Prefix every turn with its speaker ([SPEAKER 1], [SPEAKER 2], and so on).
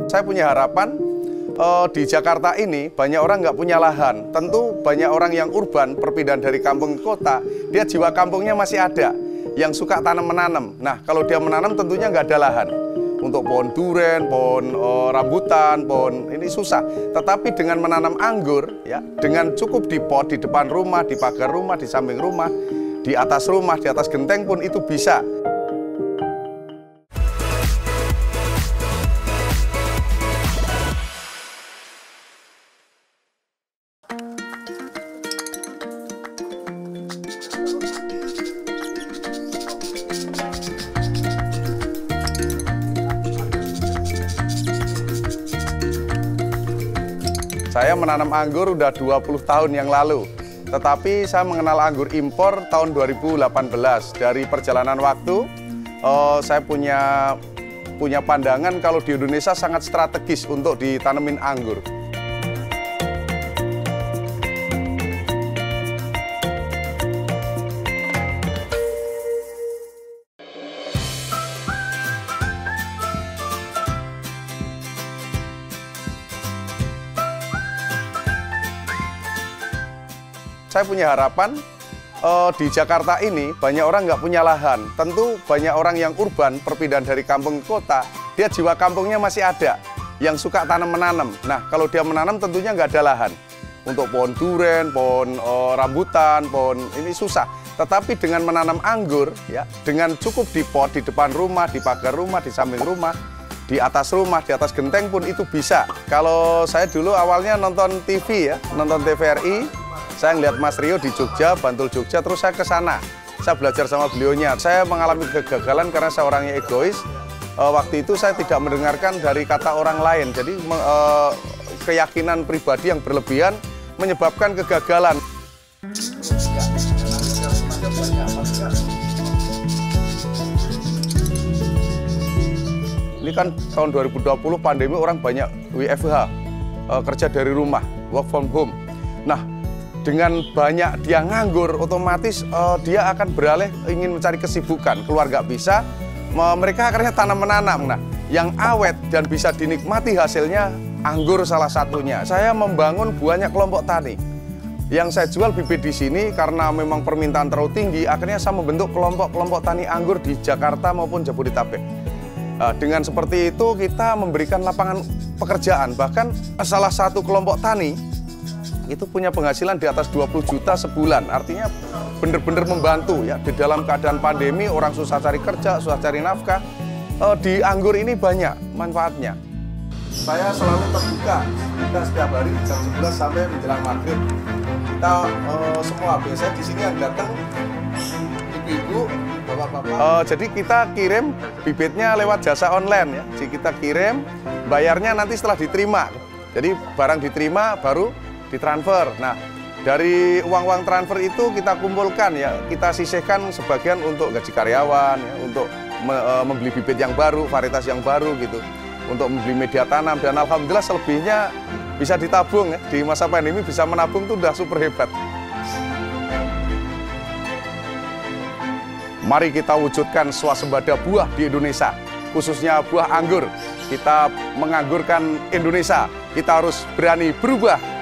[SPEAKER 1] Saya punya harapan di Jakarta ini banyak orang nggak punya lahan. Tentu banyak orang yang urban, perpindahan dari kampung ke kota, dia jiwa kampungnya masih ada, yang suka tanam-menanam. Nah, kalau dia menanam tentunya nggak ada lahan. Untuk pohon duren, pohon rambutan, pohon ini susah. Tetapi dengan menanam anggur, ya, dengan cukup di pot, di depan rumah, di pagar rumah, di samping rumah, di atas rumah, di atas genteng pun itu bisa. Saya menanam anggur udah 20 tahun yang lalu, tetapi saya mengenal anggur impor tahun 2018. Dari perjalanan waktu, saya punya pandangan kalau di Indonesia sangat strategis untuk ditanemin anggur. Saya punya harapan di Jakarta ini banyak orang nggak punya lahan. Tentu banyak orang yang urban, perpindahan dari kampung ke kota, dia jiwa kampungnya masih ada, yang suka tanam-menanam. Nah, kalau dia menanam tentunya nggak ada lahan. Untuk pohon duren, pohon rambutan, pohon ini susah. Tetapi dengan menanam anggur, ya, dengan cukup di pot, di depan rumah, di pagar rumah, di samping rumah, di atas rumah, di atas genteng pun itu bisa. Kalau saya dulu awalnya nonton TV, ya, nonton TVRI, saya ngeliat Mas Rio di Jogja, Bantul Jogja, terus saya ke sana. Saya belajar sama beliaunya. Saya mengalami kegagalan karena saya orangnya egois. Waktu itu saya tidak mendengarkan dari kata orang lain. Jadi keyakinan pribadi yang berlebihan menyebabkan kegagalan. Ini kan tahun 2020 pandemi, orang banyak WFH, kerja dari rumah, work from home. Nah, dengan banyak dia nganggur, otomatis dia akan beralih ingin mencari kesibukan. Keluar nggak bisa, mereka akhirnya tanam-menanam. Nah, yang awet dan bisa dinikmati hasilnya, anggur salah satunya. Saya membangun banyak kelompok tani. Yang saya jual bibit di sini karena memang permintaan terlalu tinggi, akhirnya saya membentuk kelompok-kelompok tani anggur di Jakarta maupun Jabodetabek. Dengan seperti itu kita memberikan lapangan pekerjaan. Bahkan salah satu kelompok tani itu punya penghasilan di atas 20 juta sebulan. Artinya benar-benar membantu, ya, di dalam keadaan pandemi, orang susah cari kerja, susah cari nafkah. Di anggur ini banyak manfaatnya. Saya selalu terbuka, kita setiap hari jam 11 sampai menjelang maghrib. Kita semua, biasanya di sini yang datang ibu-ibu, bapak-bapak. Jadi kita kirim bibitnya lewat jasa online, ya. Jadi kita kirim, bayarnya nanti setelah diterima. Jadi barang diterima baru ditransfer. Nah, dari uang-uang transfer itu kita kumpulkan, ya, kita sisihkan sebagian untuk gaji karyawan, ya, untuk membeli bibit yang baru, varietas yang baru gitu, untuk membeli media tanam, dan alhamdulillah selebihnya bisa ditabung, ya. Di masa pandemi bisa menabung itu udah super hebat. Mari kita wujudkan swasembada buah di Indonesia, khususnya buah anggur. Kita menganggurkan Indonesia, kita harus berani berubah.